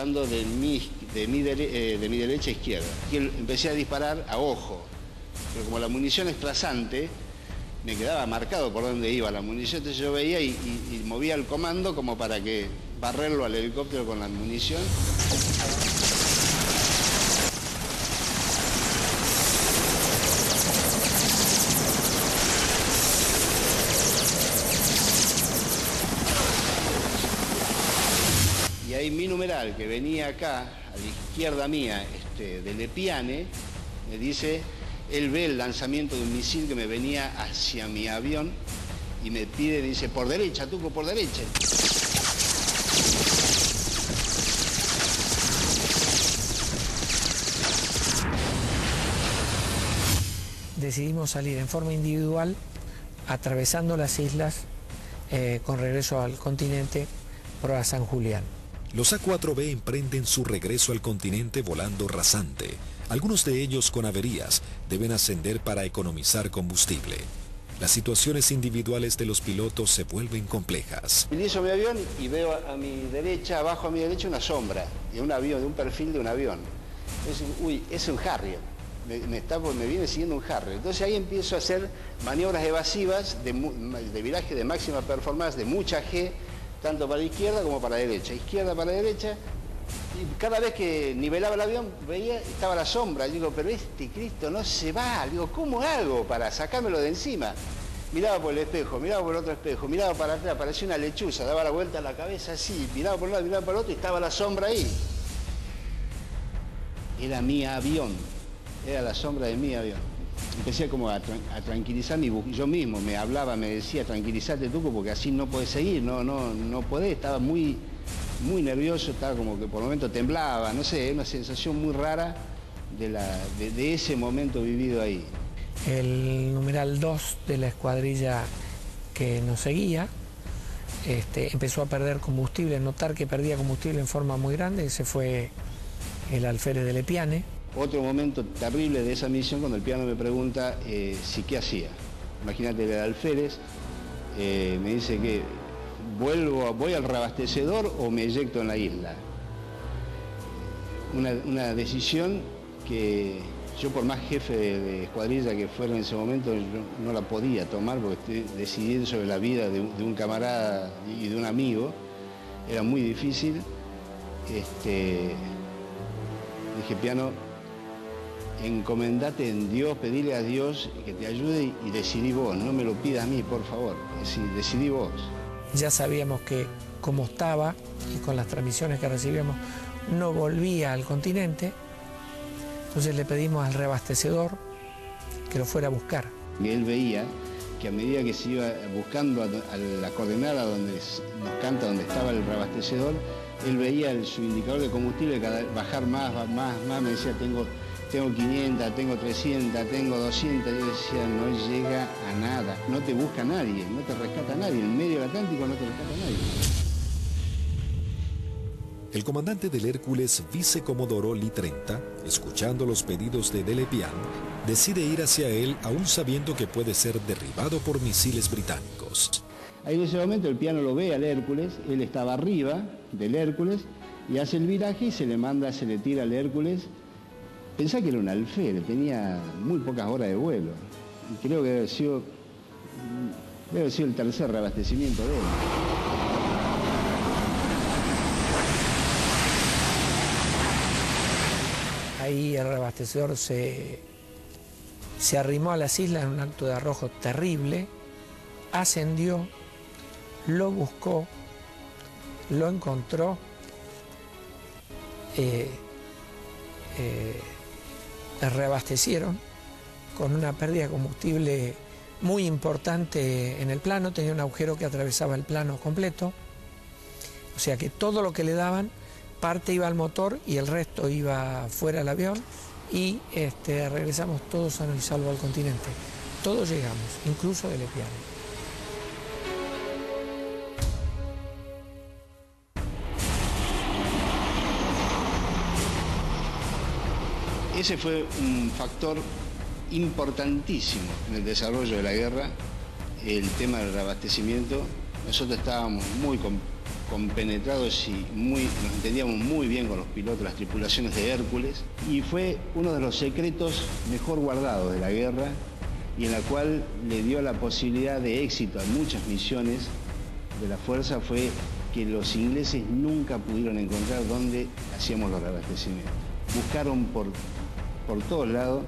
pasando de mi derecha a izquierda. Y empecé a disparar a ojo, pero como la munición es trasante, me quedaba marcado por dónde iba la munición, entonces yo veía y movía el comando como para que barrerlo al helicóptero con la munición. Y ahí mi numeral, que venía acá, a la izquierda mía, de Lepiane, me dice, él ve el lanzamiento de un misil que me venía hacia mi avión y me pide, dice, por derecha, Tuco, por derecha. Decidimos salir en forma individual, atravesando las islas, con regreso al continente, por a San Julián. Los A4B emprenden su regreso al continente volando rasante. Algunos de ellos con averías deben ascender para economizar combustible. Las situaciones individuales de los pilotos se vuelven complejas. Utilizo mi avión y veo a mi derecha, abajo a mi derecha, una sombra de un avión, de un perfil de un avión. Uy, es un Harrier. Me viene siguiendo un Harrier. Entonces ahí empiezo a hacer maniobras evasivas de viraje de máxima performance, de mucha G, tanto para izquierda como para derecha. Izquierda para derecha. Y cada vez que nivelaba el avión, veía, estaba la sombra. Digo, pero este Cristo no se va. Digo, ¿cómo hago para sacármelo de encima? Miraba por el espejo, miraba por el otro espejo, miraba para atrás, parecía una lechuza, daba la vuelta a la cabeza así, miraba por un lado, miraba por el otro y estaba la sombra ahí. Era mi avión, era la sombra de mi avión. Empecé como a tranquilizarme, yo mismo me hablaba, me decía, tranquilízate Tuco, porque así no podés seguir, no podés, estaba muy nervioso, estaba como que por el momento temblaba, no sé, una sensación muy rara de ese momento vivido ahí. El numeral 2 de la escuadrilla que nos seguía empezó a perder combustible, notar que perdía combustible en forma muy grande, ese fue el alférez de Lepiane. Otro momento terrible de esa misión, cuando el piano me pregunta si qué hacía. Imagínate, el alférez me dice que voy al reabastecedor o me eyecto en la isla. Una decisión que yo, por más jefe de escuadrilla que fuera en ese momento, yo no la podía tomar porque estoy decidiendo sobre la vida de un camarada y de un amigo. Era muy difícil. Dije, piano, encomendate en Dios, pedile a Dios que te ayude y decidí vos, no me lo pidas a mí, por favor, decidí vos. Ya sabíamos que como estaba y con las transmisiones que recibíamos no volvía al continente, entonces le pedimos al reabastecedor que lo fuera a buscar. Y él veía que a medida que se iba buscando a la coordenada donde nos canta, donde estaba el reabastecedor, él veía su indicador de combustible bajar más, me decía, tengo 500, tengo 300, tengo 200, yo decía, no llega a nada, no te busca nadie, no te rescata nadie, en medio del Atlántico no te rescata nadie. El comandante del Hércules, vicecomodoro Lee 30, escuchando los pedidos de Lepiane, decide ir hacia él aún sabiendo que puede ser derribado por misiles británicos. Ahí en ese momento el piano lo ve al Hércules, él estaba arriba del Hércules y hace el viraje y se le tira al Hércules. Pensá que era un alférez, tenía muy pocas horas de vuelo. Y creo que debe haber sido el tercer reabastecimiento de él. Ahí el reabastecedor se arrimó a las islas en un acto de arrojo terrible, ascendió, lo buscó, lo encontró, reabastecieron con una pérdida de combustible muy importante en el plano, tenía un agujero que atravesaba el plano completo, o sea que todo lo que le daban, parte iba al motor y el resto iba fuera del avión y regresamos todos sanos y salvos al continente. Todos llegamos, incluso de Lepiane. Ese fue un factor importantísimo en el desarrollo de la guerra, el tema del reabastecimiento. Nosotros estábamos muy compenetrados y nos entendíamos muy bien con los pilotos, las tripulaciones de Hércules, y fue uno de los secretos mejor guardados de la guerra y en la cual le dio la posibilidad de éxito a muchas misiones de la Fuerza, fue que los ingleses nunca pudieron encontrar dónde hacíamos los reabastecimientos. Buscaron por todos lados,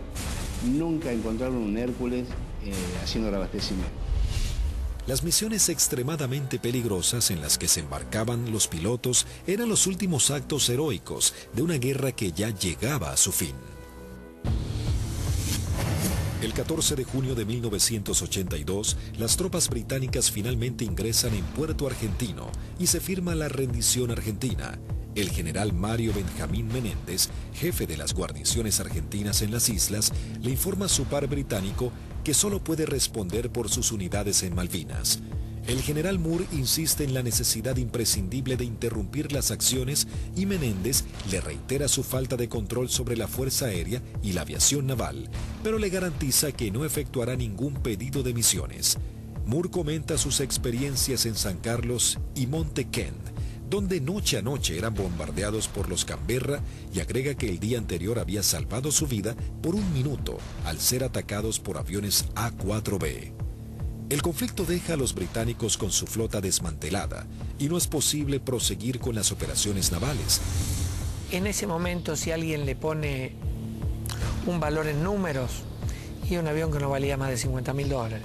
nunca encontraron un Hércules haciendo reabastecimiento. Las misiones extremadamente peligrosas en las que se embarcaban los pilotos eran los últimos actos heroicos de una guerra que ya llegaba a su fin. El 14 de junio de 1982, las tropas británicas finalmente ingresan en Puerto Argentino y se firma la rendición argentina. El general Mario Benjamín Menéndez, jefe de las guarniciones argentinas en las islas, le informa a su par británico que solo puede responder por sus unidades en Malvinas. El general Moore insiste en la necesidad imprescindible de interrumpir las acciones y Menéndez le reitera su falta de control sobre la Fuerza Aérea y la aviación naval, pero le garantiza que no efectuará ningún pedido de misiones. Moore comenta sus experiencias en San Carlos y Monte Kent, donde noche a noche eran bombardeados por los Canberra, y agrega que el día anterior había salvado su vida por un minuto al ser atacados por aviones A-4B. El conflicto deja a los británicos con su flota desmantelada y no es posible proseguir con las operaciones navales. En ese momento, si alguien le pone un valor en números, y un avión que no valía más de $50.000,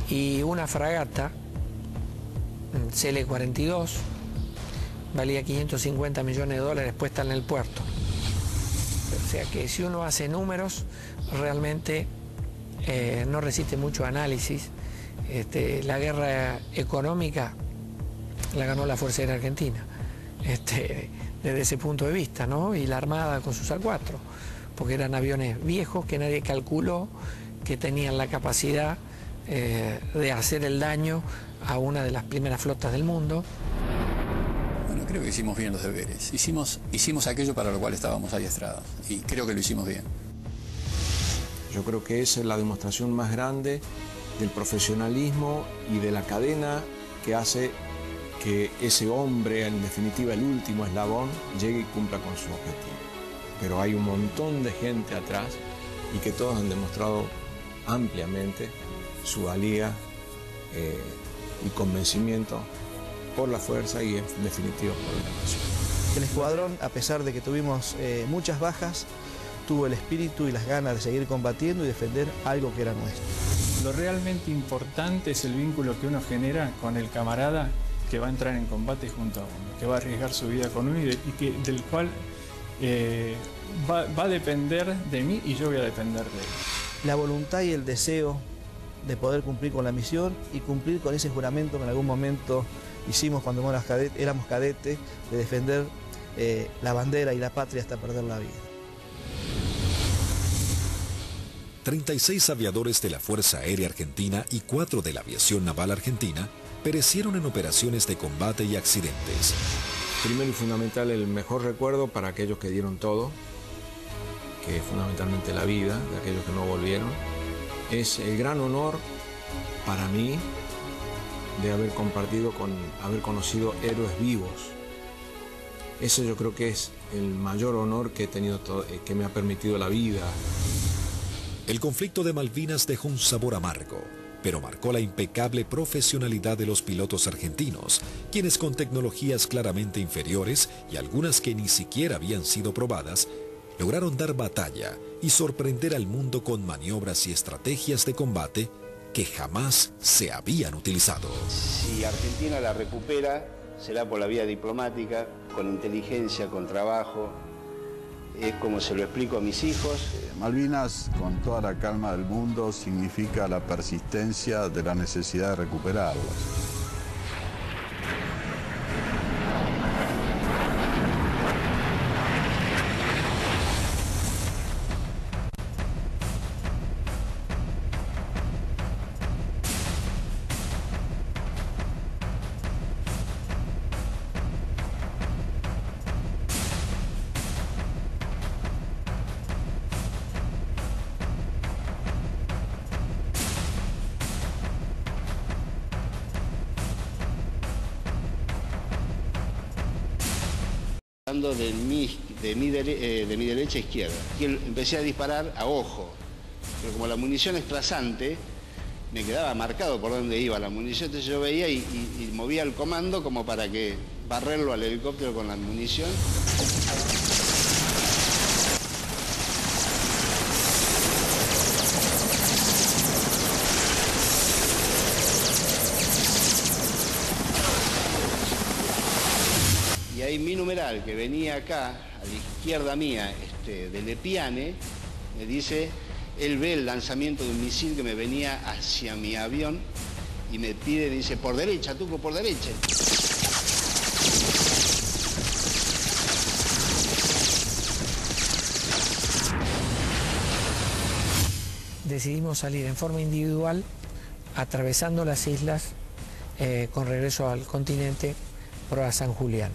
y una fragata CL-42 valía $550 millones puesta en el puerto. O sea que si uno hace números, realmente no resiste mucho análisis. La guerra económica la ganó la Fuerza Aérea Argentina, desde ese punto de vista, ¿no? Y la Armada con sus A4, porque eran aviones viejos que nadie calculó que tenían la capacidad de hacer el daño a una de las primeras flotas del mundo. Bueno, creo que hicimos bien los deberes. Hicimos aquello para lo cual estábamos adiestrados y creo que lo hicimos bien. Yo creo que esa es la demostración más grande del profesionalismo y de la cadena que hace que ese hombre, en definitiva el último eslabón, llegue y cumpla con su objetivo. Pero hay un montón de gente atrás y que todos han demostrado ampliamente su valía y convencimiento por la fuerza y en definitiva por la nación. El escuadrón, a pesar de que tuvimos muchas bajas, tuvo el espíritu y las ganas de seguir combatiendo y defender algo que era nuestro. Lo realmente importante es el vínculo que uno genera con el camarada que va a entrar en combate junto a uno, que va a arriesgar su vida con uno y del cual va a depender de mí y yo voy a depender de él. La voluntad y el deseo de poder cumplir con la misión y cumplir con ese juramento que en algún momento hicimos cuando éramos cadetes, de defender la bandera y la patria hasta perder la vida. 36 aviadores de la Fuerza Aérea Argentina y 4 de la Aviación Naval Argentina perecieron en operaciones de combate y accidentes. Primero y fundamental, el mejor recuerdo para aquellos que dieron todo, que es fundamentalmente la vida de aquellos que no volvieron. Es el gran honor para mí de haber haber conocido héroes vivos. Ese yo creo que es el mayor honor que he tenido, que me ha permitido la vida. El conflicto de Malvinas dejó un sabor amargo, pero marcó la impecable profesionalidad de los pilotos argentinos, quienes con tecnologías claramente inferiores y algunas que ni siquiera habían sido probadas, lograron dar batalla y sorprender al mundo con maniobras y estrategias de combate que jamás se habían utilizado. Si Argentina la recupera, será por la vía diplomática, con inteligencia, con trabajo. Es como se lo explico a mis hijos. Malvinas, con toda la calma del mundo, significa la persistencia de la necesidad de recuperarlas. De mi derecha a izquierda. Y empecé a disparar a ojo, pero como la munición es trazante, me quedaba marcado por dónde iba la munición, entonces yo veía y movía el comando como para que barrerlo al helicóptero con la munición. Y ahí mi numeral, que venía acá, a la izquierda mía, de Lepiane, me dice, él ve el lanzamiento de un misil que me venía hacia mi avión y me pide, dice, por derecha, Tuco, por derecha. Decidimos salir en forma individual, atravesando las islas, con regreso al continente, por a San Julián.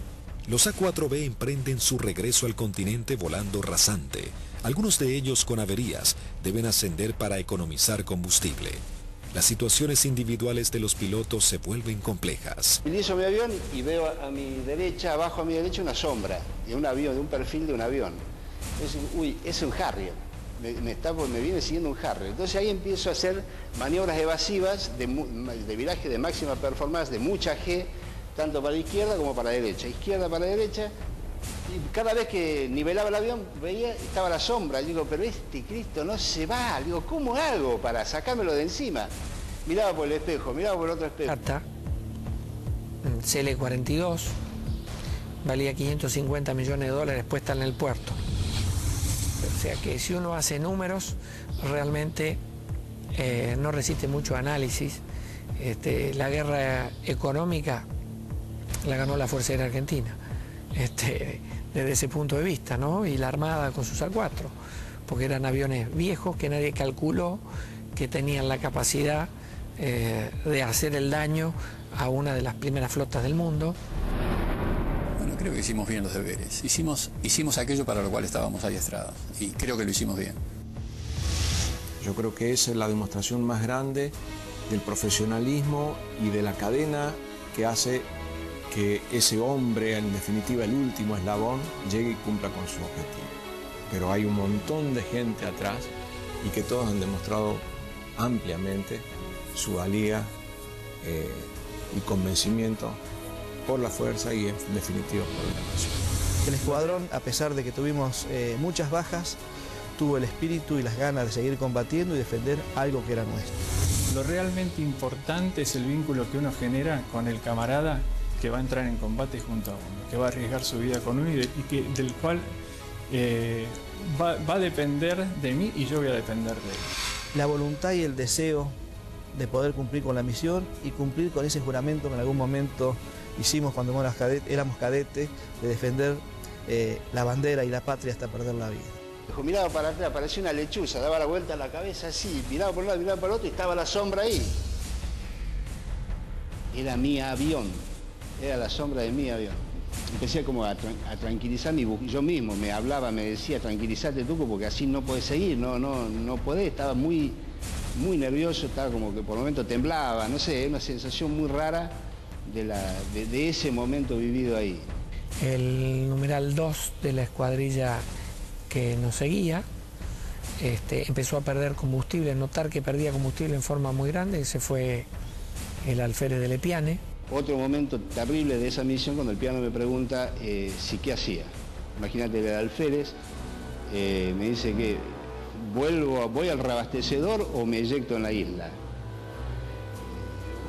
Los A4B emprenden su regreso al continente volando rasante. Algunos de ellos con averías deben ascender para economizar combustible. Las situaciones individuales de los pilotos se vuelven complejas. Utilizo mi avión y veo a mi derecha, abajo a mi derecha, una sombra de un avión, de un perfil de un avión. Es un Harrier. Me viene siguiendo un Harrier. Entonces ahí empiezo a hacer maniobras evasivas de viraje de máxima performance, de mucha G, tanto para la izquierda como para la derecha. Izquierda para la derecha, y cada vez que nivelaba el avión, veía, estaba la sombra. Yo digo, pero este Cristo no se va. Digo, ¿cómo hago para sacármelo de encima? Miraba por el espejo, miraba por el otro espejo. CL-42, valía 550 millones de dólares puesta en el puerto. O sea que si uno hace números, realmente no resiste mucho análisis. La guerra económica la ganó la Fuerza Aérea Argentina, desde ese punto de vista, ¿no? Y la Armada con sus A4, porque eran aviones viejos que nadie calculó que tenían la capacidad de hacer el daño a una de las primeras flotas del mundo. Bueno, creo que hicimos bien los deberes. Hicimos aquello para lo cual estábamos adiestrados, y creo que lo hicimos bien. Yo creo que esa es la demostración más grande del profesionalismo y de la cadena que hace que ese hombre, en definitiva el último eslabón, llegue y cumpla con su objetivo. Pero hay un montón de gente atrás y que todos han demostrado ampliamente su valía y convencimiento por la fuerza y en definitiva por la nación. El escuadrón, a pesar de que tuvimos muchas bajas, tuvo el espíritu y las ganas de seguir combatiendo y defender algo que era nuestro. Lo realmente importante es el vínculo que uno genera con el camarada que va a entrar en combate junto a uno, que va a arriesgar su vida con uno del cual va a depender de mí y yo voy a depender de él. La voluntad y el deseo de poder cumplir con la misión y cumplir con ese juramento que en algún momento hicimos cuando éramos cadetes, de defender la bandera y la patria hasta perder la vida. Miraba para atrás, parecía una lechuza, daba la vuelta a la cabeza así, miraba por un lado, miraba por el otro y estaba la sombra ahí. Era mi avión, era la sombra de mi avión. Empecé como a tranquilizarme, yo mismo me hablaba, me decía, tranquilízate Tuco, porque así no podés seguir, no podés, estaba muy nervioso, estaba como que por momentos temblaba, no sé, una sensación muy rara de ese momento vivido ahí. El numeral 2 de la escuadrilla que nos seguía empezó a perder combustible, notar que perdía combustible en forma muy grande. Ese fue el alférez de Lepiane. Otro momento terrible de esa misión, cuando el piano me pregunta si qué hacía. Imagínate, el alférez me dice que voy al reabastecedor o me eyecto en la isla.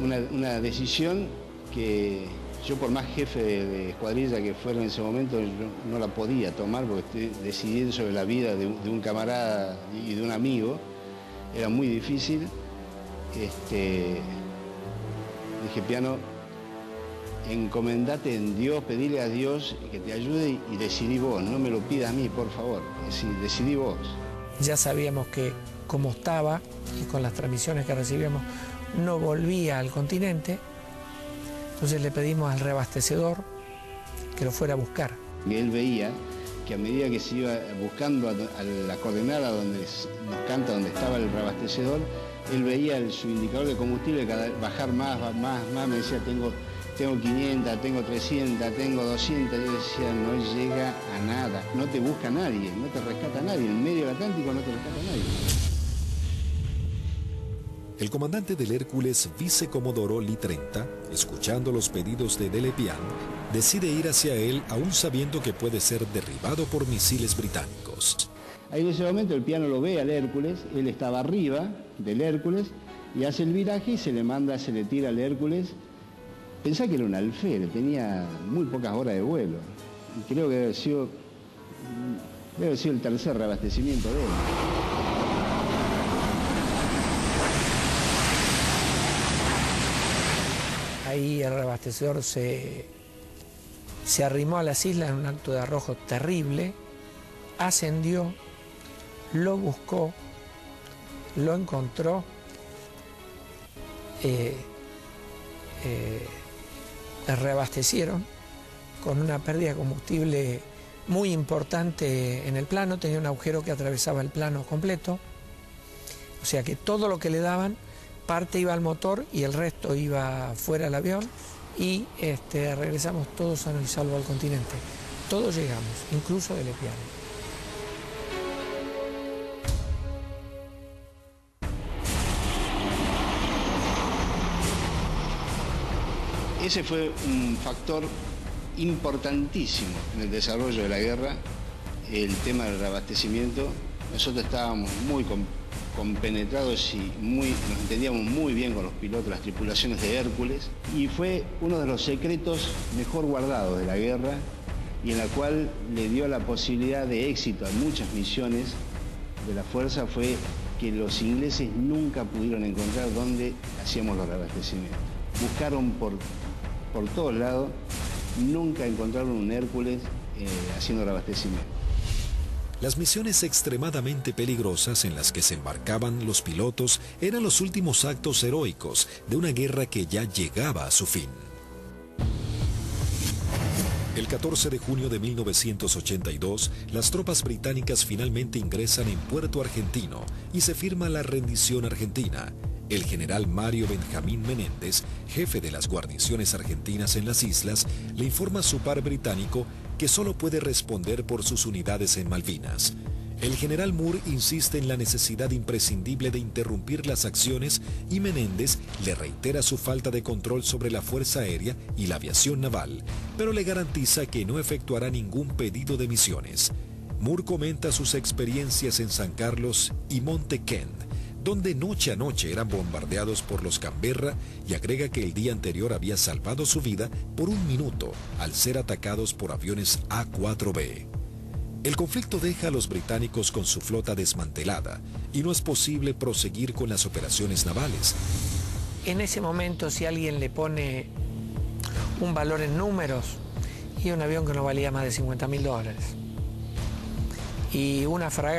Una decisión que yo, por más jefe de escuadrilla que fuera en ese momento, yo no la podía tomar porque estoy decidiendo sobre la vida de un camarada y de un amigo. Era muy difícil. Dije, piano, encomendate en Dios, pedile a Dios que te ayude y decidí vos, no me lo pidas a mí, por favor, decidí vos. Ya sabíamos que como estaba y con las transmisiones que recibíamos no volvía al continente, entonces le pedimos al reabastecedor que lo fuera a buscar. Y él veía que a medida que se iba buscando a la coordenada donde nos canta, donde estaba el reabastecedor, él veía su indicador de combustible bajar más, me decía, tengo 500, tengo 300, tengo 200, yo decía, no llega a nada, no te busca nadie, no te rescata nadie, en medio del Atlántico no te rescata nadie. El comandante del Hércules, vicecomodoro Lee 30, escuchando los pedidos de Delepiane, decide ir hacia él aún sabiendo que puede ser derribado por misiles británicos. Ahí en ese momento el piano lo ve al Hércules, él estaba arriba del Hércules y hace el viraje y se le tira al Hércules. Pensá que era un alférez, tenía muy pocas horas de vuelo. Y creo que debe haber sido el tercer reabastecimiento de él. Ahí el reabastecedor se arrimó a las islas en un acto de arrojo terrible, ascendió, lo buscó, lo encontró, reabastecieron con una pérdida de combustible muy importante en el plano, tenía un agujero que atravesaba el plano completo, o sea que todo lo que le daban, parte iba al motor y el resto iba fuera del avión y regresamos todos sanos y salvos al continente. Todos llegamos, incluso Delepiane. Ese fue un factor importantísimo en el desarrollo de la guerra, el tema del reabastecimiento. Nosotros estábamos muy compenetrados y nos entendíamos muy bien con los pilotos, las tripulaciones de Hércules, y fue uno de los secretos mejor guardados de la guerra y en la cual le dio la posibilidad de éxito a muchas misiones de la fuerza, fue que los ingleses nunca pudieron encontrar dónde hacíamos los reabastecimientos. Buscaron por todos lados, nunca encontraron un Hércules haciendo reabastecimiento. Las misiones extremadamente peligrosas en las que se embarcaban los pilotos eran los últimos actos heroicos de una guerra que ya llegaba a su fin. El 14 de junio de 1982, las tropas británicas finalmente ingresan en Puerto Argentino y se firma la rendición argentina. El general Mario Benjamín Menéndez, jefe de las guarniciones argentinas en las islas, le informa a su par británico que solo puede responder por sus unidades en Malvinas. El general Moore insiste en la necesidad imprescindible de interrumpir las acciones y Menéndez le reitera su falta de control sobre la Fuerza Aérea y la aviación naval, pero le garantiza que no efectuará ningún pedido de misiones. Moore comenta sus experiencias en San Carlos y Monte Kent, donde noche a noche eran bombardeados por los Canberra, y agrega que el día anterior había salvado su vida por un minuto al ser atacados por aviones A-4B. El conflicto deja a los británicos con su flota desmantelada y no es posible proseguir con las operaciones navales. En ese momento, si alguien le pone un valor en números, y un avión que no valía más de $50.000 y una fragata